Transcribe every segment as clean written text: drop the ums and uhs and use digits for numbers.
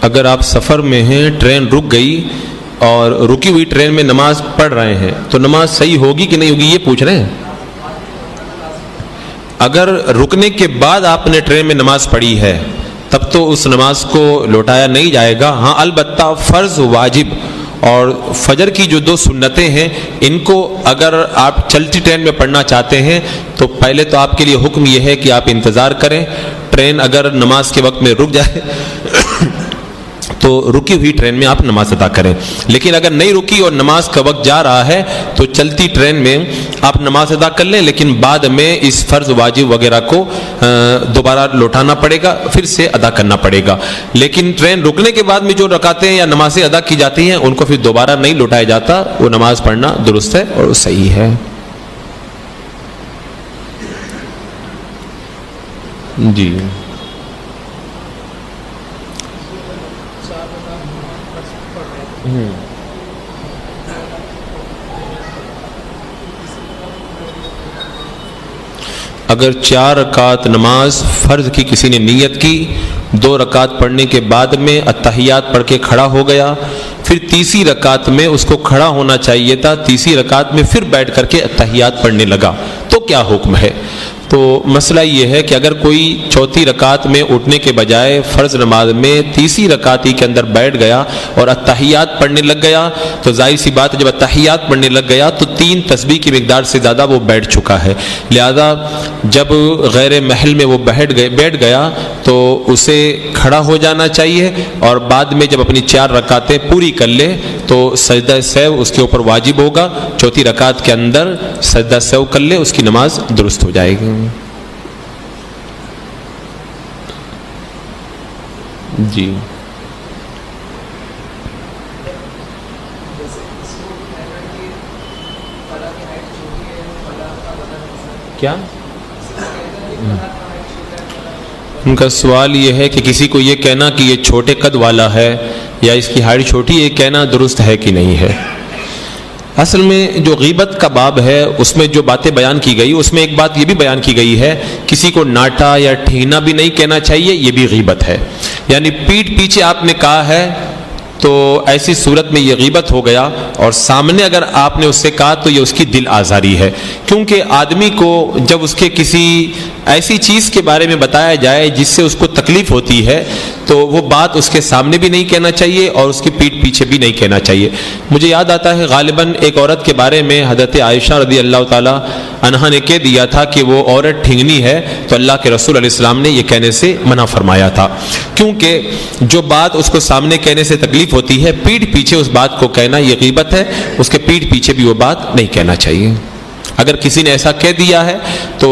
اگر آپ سفر میں ہیں، ٹرین رک گئی اور رکی ہوئی ٹرین میں نماز پڑھ رہے ہیں تو نماز صحیح ہوگی کہ نہیں ہوگی یہ پوچھ رہے ہیں؟ اگر رکنے کے بعد آپ نے ٹرین میں نماز پڑھی ہے تب تو اس نماز کو لوٹایا نہیں جائے گا. ہاں البتہ فرض، واجب اور فجر کی جو 2 سنتیں ہیں ان کو اگر آپ چلتی ٹرین میں پڑھنا چاہتے ہیں تو پہلے تو آپ کے لیے حکم یہ ہے کہ آپ انتظار کریں. ٹرین اگر نماز کے وقت میں رک جائے تو رکی ہوئی ٹرین میں آپ نماز ادا کریں. لیکن اگر نہیں رکی اور نماز کا وقت جا رہا ہے تو چلتی ٹرین میں آپ نماز ادا کر لیں، لیکن بعد میں اس فرض، واجب وغیرہ کو دوبارہ لوٹانا پڑے گا، پھر سے ادا کرنا پڑے گا. لیکن ٹرین رکنے کے بعد میں جو رکعتیں یا نمازیں ادا کی جاتی ہیں ان کو پھر دوبارہ نہیں لوٹایا جاتا. وہ نماز پڑھنا درست ہے اور صحیح ہے. جی اگر 4 رکعت نماز فرض کی کسی نے نیت کی، 2 رکعت پڑھنے کے بعد میں اتحیات پڑھ کے کھڑا ہو گیا، پھر تیسری رکعت میں اس کو کھڑا ہونا چاہیے تھا، تیسری رکعت میں پھر بیٹھ کر کے اتحیات پڑھنے لگا تو کیا حکم ہے؟ تو مسئلہ یہ ہے کہ اگر کوئی چوتھی رکعت میں اٹھنے کے بجائے فرض نماز میں تیسری رکعت ہی کے اندر بیٹھ گیا اور اتحیات پڑھنے لگ گیا تو ظاہر سی بات ہے جب اتحیات پڑھنے لگ گیا تو 3 تسبیح کی مقدار سے زیادہ وہ بیٹھ چکا ہے. لہذا جب غیر محل میں وہ بیٹھ گیا تو اسے کھڑا ہو جانا چاہیے اور بعد میں جب اپنی 4 رکعتیں پوری کر لے تو سجدہ سہو اس کے اوپر واجب ہوگا. چوتھی رکعت کے اندر سجدہ سہو کر لے، اس کی نماز درست ہو جائے گی. جی کیا ان کا سوال یہ ہے کہ کسی کو یہ کہنا کہ یہ چھوٹے قد والا ہے یا اس کی ہائٹ چھوٹی ہے، یہ کہنا درست ہے کہ نہیں ہے؟ اصل میں جو غیبت کا باب ہے اس میں جو باتیں بیان کی گئی اس میں ایک بات یہ بھی بیان کی گئی ہے کسی کو ناٹا یا ٹھینا بھی نہیں کہنا چاہیے، یہ بھی غیبت ہے. یعنی پیٹھ پیچھے آپ نے کہا ہے تو ایسی صورت میں یہ غیبت ہو گیا، اور سامنے اگر آپ نے اس سے کہا تو یہ اس کی دل آزاری ہے. کیونکہ آدمی کو جب اس کے کسی ایسی چیز کے بارے میں بتایا جائے جس سے اس کو تکلیف ہوتی ہے تو وہ بات اس کے سامنے بھی نہیں کہنا چاہیے اور اس کی پیٹھ پیچھے بھی نہیں کہنا چاہیے. مجھے یاد آتا ہے غالباً ایک عورت کے بارے میں حضرت عائشہ رضی اللہ تعالی عنہا نے کہہ دیا تھا کہ وہ عورت ٹھنگنی ہے، تو اللہ کے رسول علیہ السلام نے یہ کہنے سے منع فرمایا تھا. کیونکہ جو بات اس کو سامنے کہنے سے تکلیف ہوتی ہے، پیٹھ پیچھے اس بات کو کہنا یہ غیبت ہے. اس کے پیٹھ پیچھے بھی وہ بات نہیں کہنا چاہیے. اگر کسی نے ایسا کہہ دیا ہے تو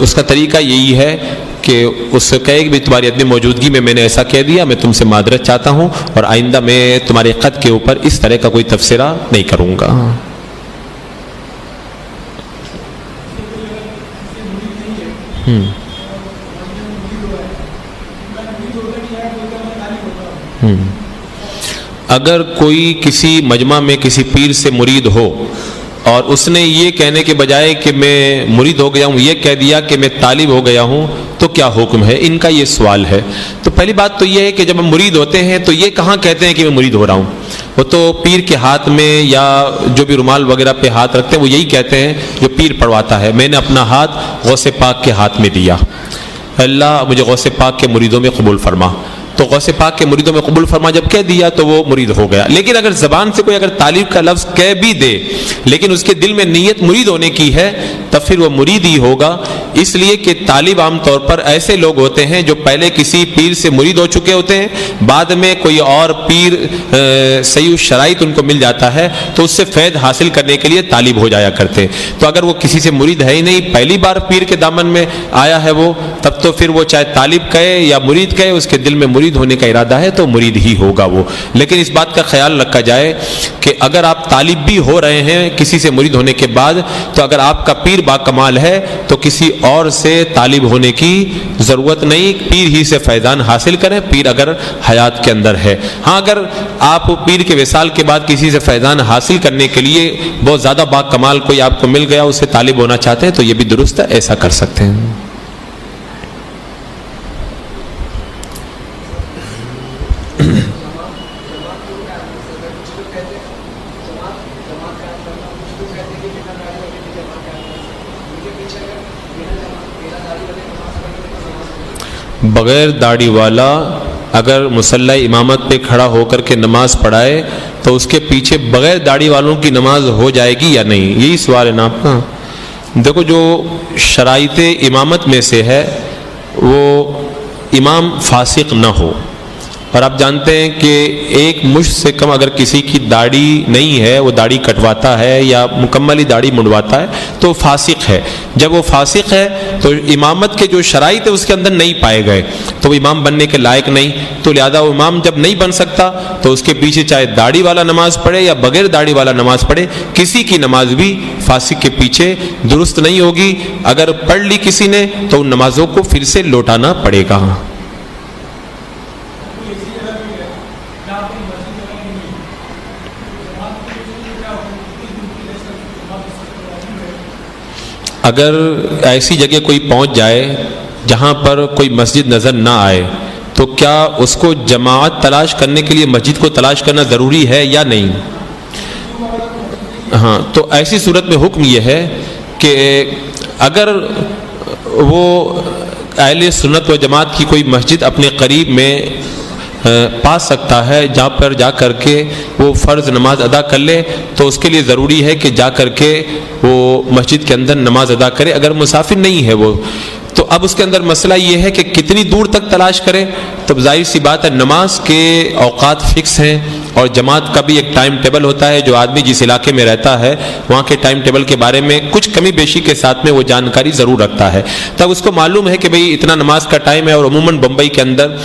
اس کا طریقہ یہی ہے کہ اس سے کہے کہ بھی تمہاری عدم موجودگی میں نے ایسا کہہ دیا، میں تم سے معذرت چاہتا ہوں اور آئندہ میں تمہارے قد کے اوپر اس طرح کا کوئی تبصرہ نہیں کروں گا. اگر کوئی کسی مجمع میں کسی پیر سے مرید ہو اور اس نے یہ کہنے کے بجائے کہ میں مرید ہو گیا ہوں یہ کہہ دیا کہ میں طالب ہو گیا ہوں تو کیا حکم ہے؟ ان کا یہ سوال ہے. تو پہلی بات تو یہ ہے کہ جب ہم مرید ہوتے ہیں تو یہ کہاں کہتے ہیں کہ میں مرید ہو رہا ہوں؟ وہ تو پیر کے ہاتھ میں یا جو بھی رومال وغیرہ پہ ہاتھ رکھتے ہیں وہ یہی کہتے ہیں جو پیر پڑھواتا ہے، میں نے اپنا ہاتھ غوث پاک کے ہاتھ میں دیا، اللہ مجھے غوث پاک کے مریدوں میں قبول فرما. تو غوث پاک کے مریدوں میں قبول فرما جب کہہ دیا تو وہ مرید ہو گیا. لیکن اگر زبان سے کوئی اگر طالب کا لفظ کہہ بھی دے لیکن اس کے دل میں نیت مرید ہونے کی ہے تب پھر وہ مرید ہی ہوگا. اس لیے کہ طالب عام طور پر ایسے لوگ ہوتے ہیں جو پہلے کسی پیر سے مرید ہو چکے ہوتے ہیں، بعد میں کوئی اور پیر صحیح شرائط ان کو مل جاتا ہے تو اس سے فیض حاصل کرنے کے لیے طالب ہو جایا کرتے ہیں. تو اگر وہ کسی سے مرید ہے ہی نہیں، پہلی بار پیر کے دامن میں آیا ہے وہ، تب تو پھر وہ چاہے طالب کہے یا مرید کہے، اس کے دل میں مرید ہونے کا ارادہ ہے تو مرید ہی ہوگا وہ. لیکن اس بات کا خیال رکھا جائے کہ اگر آپ طالب بھی ہو رہے ہیں کسی سے مرید ہونے کے بعد تو اگر آپ کا پیر با کمال ہے تو کسی اور سے طالب ہونے کی ضرورت نہیں، پیر ہی سے فیضان حاصل کریں، پیر اگر حیات کے اندر ہے. ہاں اگر آپ پیر کے وصال کے بعد کسی سے فیضان حاصل کرنے کے لیے بہت زیادہ با کمال کوئی آپ کو مل گیا، اس سے طالب ہونا چاہتے ہیں تو یہ بھی درست ہے، ایسا کر سکتے ہیں. بغیر داڑھی والا اگر مصلی امامت پہ کھڑا ہو کر کے نماز پڑھائے تو اس کے پیچھے بغیر داڑھی والوں کی نماز ہو جائے گی یا نہیں؟ یہی سوال ہے نا آپ کا. دیکھو جو شرائط امامت میں سے ہے وہ امام فاسق نہ ہو، اور آپ جانتے ہیں کہ ایک مشت سے کم اگر کسی کی داڑھی نہیں ہے، وہ داڑھی کٹواتا ہے یا مکمل داڑھی منڈواتا ہے تو فاسق ہے. جب وہ فاسق ہے تو امامت کے جو شرائط ہے اس کے اندر نہیں پائے گئے تو وہ امام بننے کے لائق نہیں. تو لہذا وہ امام جب نہیں بن سکتا تو اس کے پیچھے چاہے داڑھی والا نماز پڑھے یا بغیر داڑھی والا نماز پڑھے، کسی کی نماز بھی فاسق کے پیچھے درست نہیں ہوگی. اگر پڑھ لی کسی نے تو ان نمازوں کو پھر سے لوٹانا پڑے گا. اگر ایسی جگہ کوئی پہنچ جائے جہاں پر کوئی مسجد نظر نہ آئے تو کیا اس کو جماعت تلاش کرنے کے لیے مسجد کو تلاش کرنا ضروری ہے یا نہیں؟ ہاں، تو ایسی صورت میں حکم یہ ہے کہ اگر وہ اہل سنت و جماعت کی کوئی مسجد اپنے قریب میں پا سکتا ہے جہاں پر جا کر کے وہ فرض نماز ادا کر لے تو اس کے لیے ضروری ہے کہ جا کر کے وہ مسجد کے اندر نماز ادا کرے. اگر مسافر نہیں ہے وہ تو اب اس کے اندر مسئلہ یہ ہے کہ کتنی دور تک تلاش کرے. تب ظاہر سی بات ہے نماز کے اوقات فکس ہیں اور جماعت کا بھی ایک ٹائم ٹیبل ہوتا ہے. جو آدمی جس علاقے میں رہتا ہے وہاں کے ٹائم ٹیبل کے بارے میں کچھ کمی بیشی کے ساتھ میں وہ جانکاری ضرور رکھتا ہے. تب اس کو معلوم ہے کہ بھئی اتنا نماز کا ٹائم ہے اور عموماً بمبئی کے اندر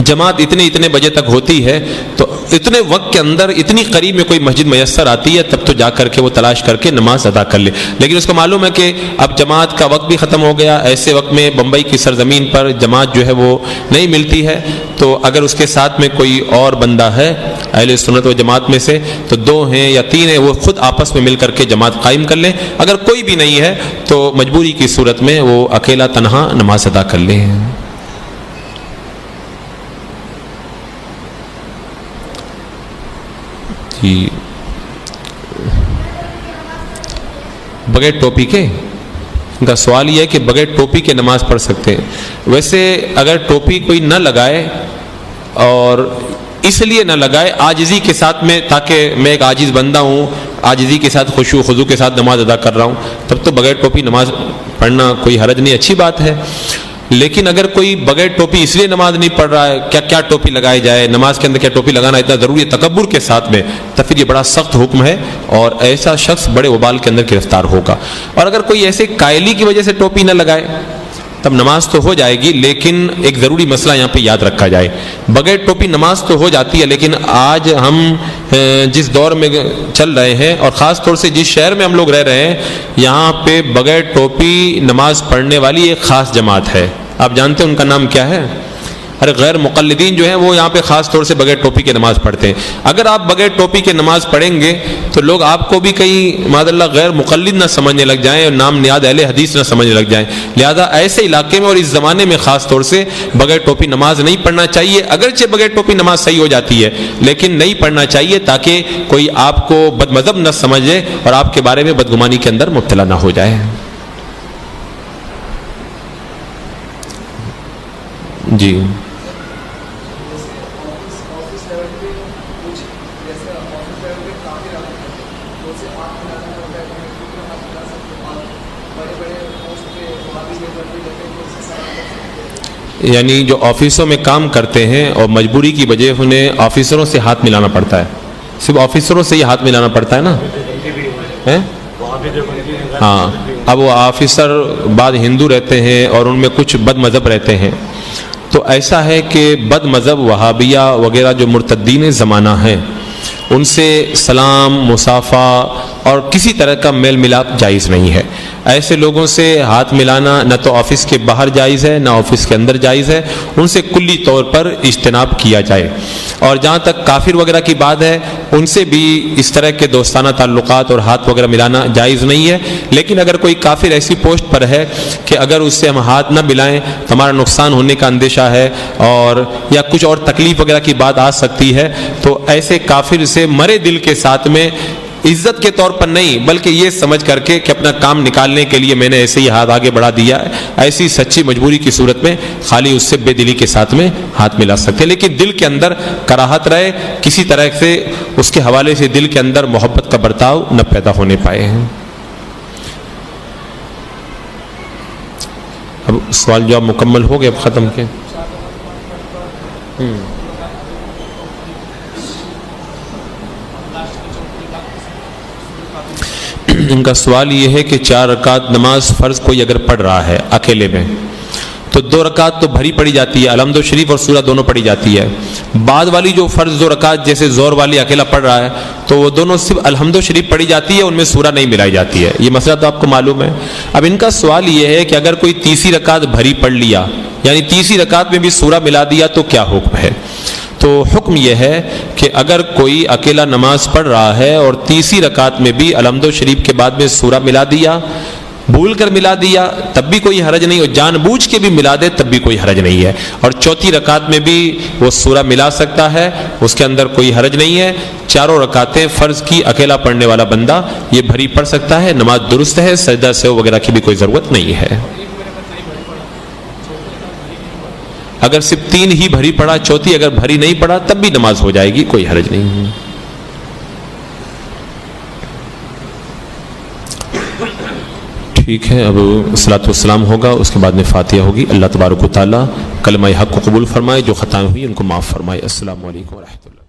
جماعت اتنے بجے تک ہوتی ہے تو اتنے وقت کے اندر اتنی قریب میں کوئی مسجد میسر آتی ہے تب تو جا کر کے وہ تلاش کر کے نماز ادا کر لے. لیکن اس کو معلوم ہے کہ اب جماعت کا وقت بھی ختم ہو گیا، ایسے وقت میں بمبئی کی سرزمین پر جماعت جو ہے وہ نہیں ملتی ہے، تو اگر اس کے ساتھ میں کوئی اور بندہ ہے اہل سنت و جماعت میں سے تو 2 ہیں یا 3 ہیں، وہ خود آپس میں مل کر کے جماعت قائم کر لیں. اگر کوئی بھی نہیں ہے تو مجبوری کی صورت میں وہ اکیلا تنہا نماز ادا کر لیں. بغیر ٹوپی کے ان کا سوال یہ ہے کہ بغیر ٹوپی کے نماز پڑھ سکتے ہیں. ویسے اگر ٹوپی کوئی نہ لگائے اور اس لیے نہ لگائے عاجزی کے ساتھ میں، تاکہ میں ایک عاجز بندہ ہوں، عاجزی کے ساتھ خشوع و خضوع کے ساتھ نماز ادا کر رہا ہوں، تب تو بغیر ٹوپی نماز پڑھنا کوئی حرج نہیں، اچھی بات ہے. لیکن اگر کوئی بغیر ٹوپی اس لیے نماز نہیں پڑھ رہا ہے، کیا ٹوپی لگائی جائے، نماز کے اندر کیا ٹوپی لگانا اتنا ضروری ہے تکبر کے ساتھ میں، تو پھر یہ بڑا سخت حکم ہے اور ایسا شخص بڑے وبال کے اندر گرفتار ہوگا. اور اگر کوئی ایسے قائلی کی وجہ سے ٹوپی نہ لگائے تب نماز تو ہو جائے گی، لیکن ایک ضروری مسئلہ یہاں پہ یاد رکھا جائے. بغیر ٹوپی نماز تو ہو جاتی ہے، لیکن آج ہم جس دور میں چل رہے ہیں اور خاص طور سے جس شہر میں ہم لوگ رہ رہے ہیں، یہاں پہ بغیر ٹوپی نماز پڑھنے والی ایک خاص جماعت ہے. آپ جانتے ہیں ان کا نام کیا ہے؟ ارے غیر مقلدین جو ہیں وہ یہاں پہ خاص طور سے بغیر ٹوپی کے نماز پڑھتے ہیں. اگر آپ بغیر ٹوپی کے نماز پڑھیں گے تو لوگ آپ کو بھی کہیں معاذ اللہ غیر مقلد نہ سمجھنے لگ جائیں اور نام نیاد اہل حدیث نہ سمجھنے لگ جائیں. لہذا ایسے علاقے میں اور اس زمانے میں خاص طور سے بغیر ٹوپی نماز نہیں پڑھنا چاہیے. اگرچہ بغیر ٹوپی نماز صحیح ہو جاتی ہے لیکن نہیں پڑھنا چاہیے تاکہ کوئی آپ کو بد مذہب نہ سمجھے اور آپ کے بارے میں بدگمانی کے اندر مبتلا نہ ہو جائے. جی یعنی جو آفسوں میں کام کرتے ہیں اور مجبوری کی وجہ انہیں آفیسروں سے ہاتھ ملانا پڑتا ہے، صرف آفیسروں سے ہی ہاتھ ملانا پڑتا ہے نا؟ ہاں، اب وہ آفیسر بعض ہندو رہتے ہیں اور ان میں کچھ بد مذہب رہتے ہیں، تو ایسا ہے کہ بد مذہب وہابیہ وغیرہ جو مرتدین زمانہ ہیں ان سے سلام، مصافحہ اور کسی طرح کا میل ملاپ جائز نہیں ہے. ایسے لوگوں سے ہاتھ ملانا نہ تو آفس کے باہر جائز ہے نہ آفس کے اندر جائز ہے، ان سے کلی طور پر اجتناب کیا جائے۔ اور جہاں تک کافر وغیرہ کی بات ہے، ان سے بھی اس طرح کے دوستانہ تعلقات اور ہاتھ وغیرہ ملانا جائز نہیں ہے، لیکن اگر کوئی کافر ایسی پوسٹ پر ہے کہ اگر اس سے ہم ہاتھ نہ ملائیں تو ہمارا نقصان ہونے کا اندیشہ ہے اور یا کچھ اور تکلیف وغیرہ کی بات آ سکتی ہے، تو ایسے کافر سے مرے دل کے ساتھ میں عزت کے طور پر نہیں بلکہ یہ سمجھ کر کے کہ اپنا کام نکالنے کے لیے میں نے ایسے ہی ہاتھ آگے بڑھا دیا ہے، ایسی سچی مجبوری کی صورت میں خالی اس سے بے دلی کے ساتھ میں ہاتھ ملا سکتے ہیں، لیکن دل کے اندر کراہت رہے، کسی طرح سے اس کے حوالے سے دل کے اندر محبت کا برتاؤ نہ پیدا ہونے پائے ہیں۔ اب سوال جواب مکمل ہو گئے، اب ختم کے ان کا سوال یہ ہے کہ 4 رکعت نماز فرض کوئی اگر پڑھ رہا ہے اکیلے میں تو 2 رکعت تو بھری پڑھی جاتی ہے، الحمد شریف اور سورہ دونوں پڑھی جاتی ہے، بعد والی جو فرض 2 رکعت جیسے زور والی اکیلا پڑھ رہا ہے تو وہ دونوں صرف الحمد شریف پڑھی جاتی ہے، ان میں سورہ نہیں ملائی جاتی ہے، یہ مسئلہ تو آپ کو معلوم ہے۔ اب ان کا سوال یہ ہے کہ اگر کوئی تیسری رکعت بھری پڑھ لیا یعنی تیسری رکعت میں بھی سورہ ملا دیا تو کیا حکم ہے؟ تو حکم یہ ہے کہ اگر کوئی اکیلا نماز پڑھ رہا ہے اور تیسری رکعت میں بھی الحمد شریف کے بعد میں سورہ ملا دیا، بھول کر ملا دیا تب بھی کوئی حرج نہیں، اور جان بوجھ کے بھی ملا دے تب بھی کوئی حرج نہیں ہے، اور چوتھی رکعت میں بھی وہ سورہ ملا سکتا ہے، اس کے اندر کوئی حرج نہیں ہے۔ 4 رکعتیں فرض کی اکیلا پڑھنے والا بندہ یہ بھری پڑھ سکتا ہے، نماز درست ہے، سجدہ سہو وغیرہ کی بھی کوئی ضرورت نہیں ہے۔ اگر صرف 3 ہی بھری پڑھا، چوتھی اگر بھری نہیں پڑھا تب بھی نماز ہو جائے گی، کوئی حرج نہیں ہے۔ ٹھیک ہے، اب صلاۃ والسلام ہوگا، اس کے بعد میں فاتحہ ہوگی۔ اللہ تبارک و تعالیٰ کلمہ حق کو قبول فرمائے، جو خطائیں ہوئی ان کو معاف فرمائے۔ السلام علیکم ورحمۃ اللہ۔